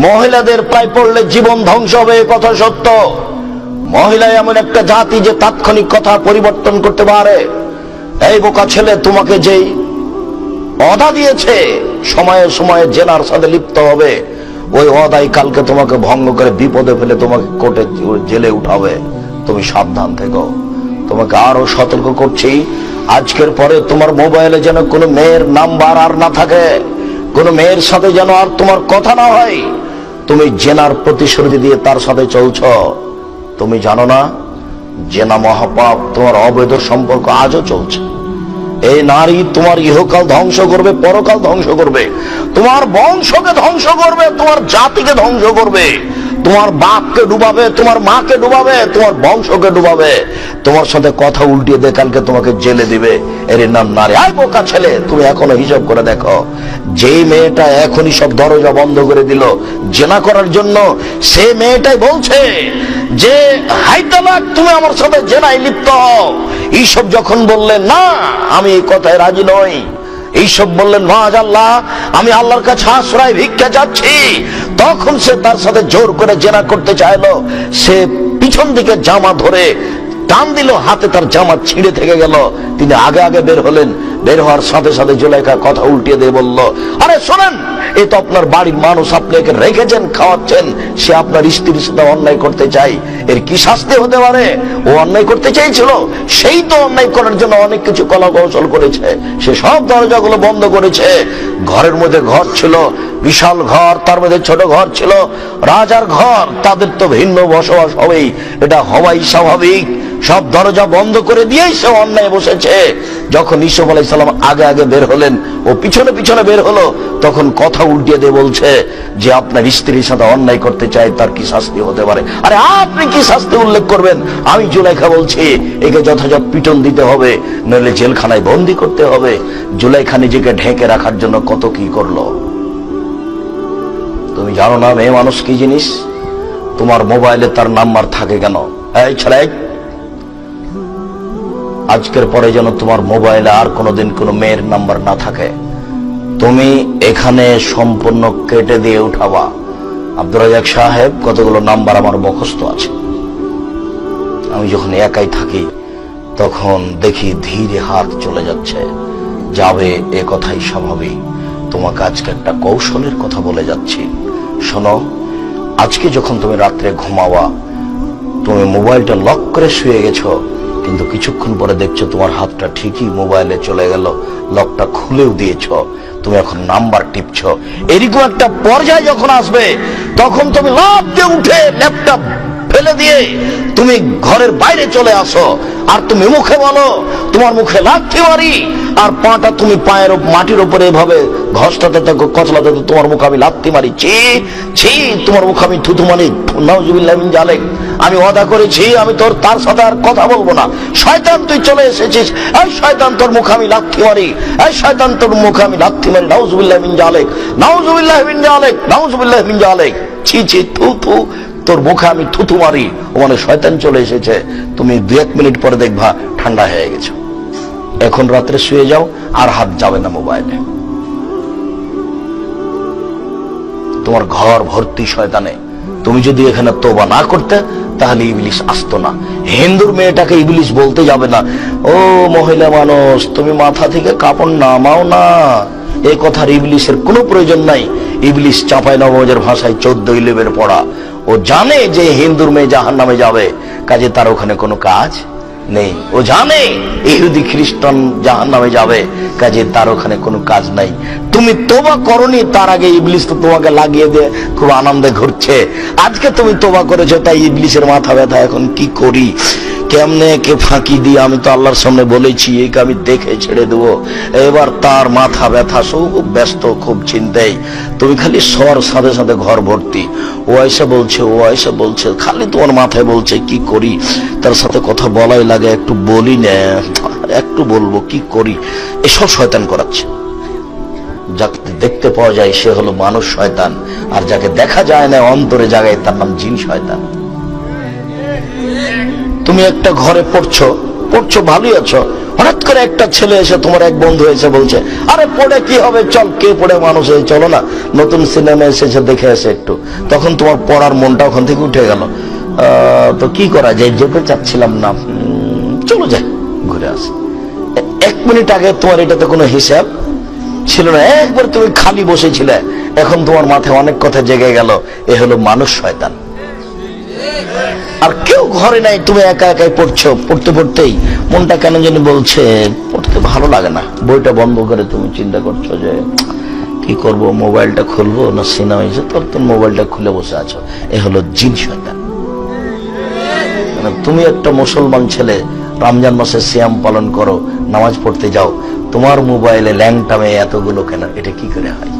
মহিলাদের পায়ে পড়লে জীবন ধ্বংস হবে, কথা সত্য। মহিলা এমন একটা জাতি যে তাৎক্ষণিক কথা পরিবর্তন করতে পারে। এই বোকা ছেলে, তোমাকে যেই ওয়াদা দিয়েছে সময়ে সময়ে জেনার সাথে লিপ্ত হবে, ওই ওয়াদাই কালকে তোমাকে ভঙ্গ করে বিপদে ফেলে তোমাকে কোর্টে জেলে উঠাবে। তুমি সাবধান থেকো। তোমাকে আরো সতর্ক করছি, আজকের পরে তোমার মোবাইলে যেন কোনো মেয়ের নাম্বার আর না থাকে, কোনো মেয়ের সাথে যেন আর তোমার কথা না হয়। তুমি জেনার প্রতিশ্রুতি দিয়ে তার সাথে চলছ। তুমি জানো না জেনা মহাপাপ, তোমার অবৈধ সম্পর্ক আজও চলছে। এই নারী তোমার ইহকাল ধ্বংস করবে, পরকাল ধ্বংস করবে, তোমার বংশকে ধ্বংস করবে, তোমার জাতিকে ধ্বংস করবে, তোমার বাপকে ডুবাবে, তোমার মাকে ডুবাবে, তোমার বংশকে ডুবাবে। তোমার সাথে কথা উল্টিয়ে দিয়ে কালকে তোমাকে জেলে দিবে। এর নাম নারী। আয় বোকা ছেলে, তুমি এখনো হিসাব করে দেখো, যেই মেয়েটা এখনই সব দরজা বন্ধ করে দিল জেনা করার জন্য, সে মেয়েটাই বলছে যে হাই তালাক, তুমি আমার সাথে জেনায় লিপ্ত হও। এইসব যখন বললেন না আমি এই কথায় রাজি নই, এইসব বললেন মাআল্লাহ, আমি আল্লাহর কাছে আশ্রয় ভিক্ষা চাচ্ছি, তখন সে তার সাথে জোর করে জেনা করতে চাইলো। সে পিছন দিকে জামা ধরে টান দিল, হাতে তার জামা ছিঁড়ে থেকে গেল। তিনি আগে আগে বের হলেন। বের হওয়ার সাথে সাথে জুলাইখা কথা উল্টিয়ে দিয়ে বলল, আরে শোনেন, এই তো আপনার বাড়ির মানুষ, আপনি একে রেখেছেন, খাওয়াচ্ছেন, সে আপনার স্ত্রীর সাথে অন্যায় করতে চাই, এর কি শাস্তি হতে পারে? ও অন্যায় করতে চাইছিল, সেই তো অন্যায় করার জন্য অনেক কিছু কলা কৌশল করেছে। সে সব দরজাগুলো বন্ধ করেছে। ঘরের মধ্যে ঘর ছিল, বিশাল ঘর, তার মধ্যে ছোট ঘর ছিল, রাজার ঘর, তাদের তো ভিন্ন বসবাস হবেই, এটা হওয়াই স্বাভাবিক। সব দরজা বন্ধ করে দিয়েই সে অন্যায় বসেছে। যখন ইউসুফ আলাইহিস সালাম আগে আগে বের হলেন, ও পিছনে পিছনে বের হলো, তখন কথা উল্টিয়ে দিয়ে বলছে যে আপনার স্ত্রীর সাথে অন্যায় করতে চাই, তার কি শাস্তি হতে পারে? আরে আপনি কি শাস্তি উল্লেখ করবেন? আমি জুলাইখা বলছি একে যথাযথ পিটন দিতে হবে, নইলে জেলখানায় বন্দি করতে হবে। জুলাইখা নিজেকে ঢেকে রাখার জন্য কত কি করলো। তুমি জানো না মেয়ে মানুষ কি জিনিস? তোমার মোবাইলে তার নাম্বার থাকে কেন? এই ছেলে, আজকের পরে যেন তোমার মোবাইলে আর কোনোদিন কোনো মেয়ের নাম্বার না থাকে। তুমি এখানে সম্পূর্ণ কেটে দিয়ে উঠাবা। আব্দুর রাজ্জাক সাহেব, কতগুলো নাম্বার আমার মুখস্থ আছে। আমি যখন একাই থাকি তখন দেখি ধীরে হাত চলে যাচ্ছে, যাবে এ কথাই স্বাভাবিক। তোমাকে আজকে একটা কৌশলের কথা বলে যাচ্ছি, শোনো। আজকে যখন তুমি রাত্রে ঘুমাবা, তুমি মোবাইলটা লক করে শুয়ে গেছো, কিন্তু কিছুক্ষণ পরে দেখছো তোমার হাতটা ঠিকই মোবাইলে চলে গেল, লকটা খুলেও দিয়েছ, তুমি এখন নাম্বার টিপছো। এরকম একটা পর্যায়ে যখন আসবে, তখন তুমি লাফ দিয়ে উঠে ল্যাপটপ ফেলে দিয়ে তুমি ঘরের বাইরে চলে আসো, আর তুমি মুখে বলো তোমার মুখে লাথি মারি, আর পাটা তুমি পায়ের মাটির উপরে এভাবে ঘষটাতে থাকো, কচলাতে, তোমার মুখে আমি লাথি মারি, ছি ছি, তোমার মুখে আমি থুথু মারি, নাউজুবিল্লাহ মিন জালিক। আমি ওয়াদা করেছি আমি তার সাথে আর কথা বলবো না। শয়তান, তুই চলে এসেছিস, এই শয়তান, তোর মুখে আমি লাথি মারি, এই শয়তান, তোর মুখে আমি লাথি মারি, নাউজুবিল্লাহ মিন জালিক, নাউজুবিল্লাহ মিন জালিক, নাউজুবিল্লাহ মিন জালিক, ছি ছি, থু থু, তোর মুখে আমি থুথু মারি। ও মানে শয়তান চলে এসেছে। তুমি 2-1 মিনিট পরে দেখবা ঠান্ডা হয়ে গেছে। এখন রাত্রে শুয়ে যাও, আর হাত যাবে না মোবাইলে। তোমার ঘর ভর্তি শয়তানে। তুমি যদি এখানে তওবা না করতে, তাহলে ইবলিশ আসতো না। হিন্দুর মেয়েটাকে ইবলিশ বলতে যাবে না। ও মহিলা মানুষ, তুমি মাথা থেকে কাপড় নামাও না। এই কথার ইবলিশের কোনো প্রয়োজন নাই। ইবলিশ চাঁপাইনবাবগঞ্জের ভাষায় 14-11 পড়া। ও জানে যে হিন্দুর মেয়ে জাহান্নামে যাবে, কাজে তার ওখানে কোনো কাজ নেই। ও জানে ইহুদি খ্রিস্টান জাহান্নামে যাবে, কাজে তার ওখানে কোনো কাজ নাই। তুমি তোবা করনি, তার আগে ইবলিশ তো তোমাকে লাগিয়ে দিয়ে খুব আনন্দে ঘুরছে। আজকে তুমি তোবা করেছো, তাই ইবলিশের মাথা ব্যথা। এখন কি করি, কেমনে কে ফাঁকি দিয়ে, আমি তো আল্লাহর সামনে বলেছি একে আমি দেখে ছেড়ে দেবো। এবার তার মাথা ব্যথা, সব ব্যস্ত, খুব চিন্তায়। তুমি খালি সর সাথে সাথে ঘর ভর্তি, ও এসে বলছে, ও এসে বলছে, খালি তোমার মাথায় বলছে কি করি। তার সাথে কথা বলাই লাগে, একটু বলি না, একটু বলবো, কি করি। এসব শয়তান করাচ্ছে। যাকে দেখতে পাওয়া যায় সে হলো মানুষ শয়তান, আর যাকে দেখা যায় না অন্তরে জায়গায়, তার নাম জিন শয়তান। তুমি একটা ঘরে পড়ছো, ভালোই আছো, হঠাৎ করে একটা ছেলে এসে, তোমার এক বন্ধু এসে বলছে, আরে পড়ে কি হবে, চল, কে পড়ে মানুষ হয়ে, চলো না নতুন সিনেমা এসেছে দেখে আসে একটু। তখন তোমার পড়ার মনটা ওখান থেকে উঠে গেল। তো কি করা যায়, যেতে চাচ্ছিলাম না, চলো যাই ঘুরে আসি। 1 মিনিট আগে তোমার এটাতে কোনো হিসাব ছিল না, একবার তুমি খালি বসেছিলে, এখন তোমার মাথায় অনেক কথা জেগে গেল। এ হলো মানুষ শয়তান। আর কেউ ঘরে নাই, তুমি একা একাই পড়ছো, পড়তে পড়তেই মনটা কেন জানি বলছে পড়তে ভালো লাগে না। বইটা বন্ধ করে তুমি চিন্তা করছো যে কি করব, মোবাইলটা খুলবো না সিনেমা এসে, তোর মোবাইলটা খুলে বসে আছো। এ হলো জিন শয়তান। তুমি একটা মুসলমান ছেলে, রমজান মাসে সিয়াম পালন করো, নামাজ পড়তে যাও, তোমার মোবাইলে ল্যাংটা মেয়ে এতগুলো কেন? এটা কি করে হয়?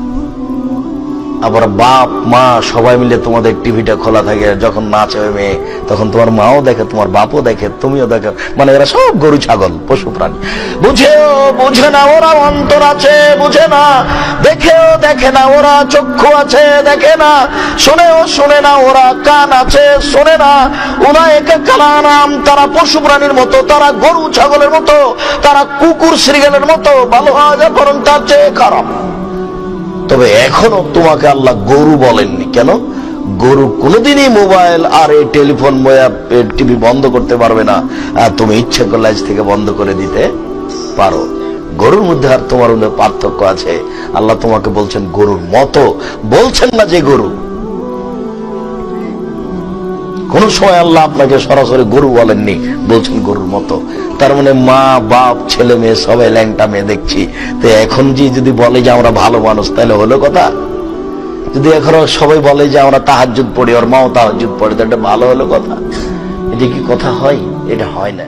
আবার বাপ মা সবাই মিলে তোমাদের টিভিটা খোলা থাকে, যখন নাচ হয় মেয়ে তখন তোমার মাও দেখে, তোমার বাপও দেখে, তুমিও দেখো। মানে এরা সব গরু ছাগল পশু প্রাণী। বুঝেও বুঝে না ওরা অন্তর আছে, বুঝে না, দেখেও দেখে না ওরা চক্ষু আছে, দেখে না, শোনেও শোনে না ওরা কান আছে, শোনে না। ওরা একে কালানাম, তারা পশু প্রাণীর মতো, তারা গরু ছাগলের মতো, তারা কুকুর শ্রীগালের মতো, ভালো হওয়া যায় বরং তার চেয়ে খারাপ। তবে এখনো তোমাকে আল্লাহ গরু বলেননি। কেন? গরু কোনোদিনই মোবাইল আর এই টেলিফোন টিভি বন্ধ করতে পারবে না। তুমি ইচ্ছে করলে আজ থেকে বন্ধ করে দিতে পারো। গরুর মধ্যে আর তোমার মধ্যে পার্থক্য আছে। আল্লাহ তোমাকে বলছেন গরুর মতো, বলছেন না যে গরু। কোন সময় আল্লাহ আপনাকে সরাসরি গরু বলেননি, বলছেন গরুর মতো। তার মানে মা বাপ ছেলে মেয়ে সবাই ল্যাংটা মেয়ে দেখছি। তো এখন যদি বলে যে আমরা ভালো মানুষ, তাহলে হলো কথা? যদি এখন সবাই বলে যে আমরা তাহাজ্জুদ পড়ি, ওর মাও তাহাজ্জুদ পড়ে, তো এটা ভালো হলো কথা? এটা কি কথা হয়? এটা হয় না।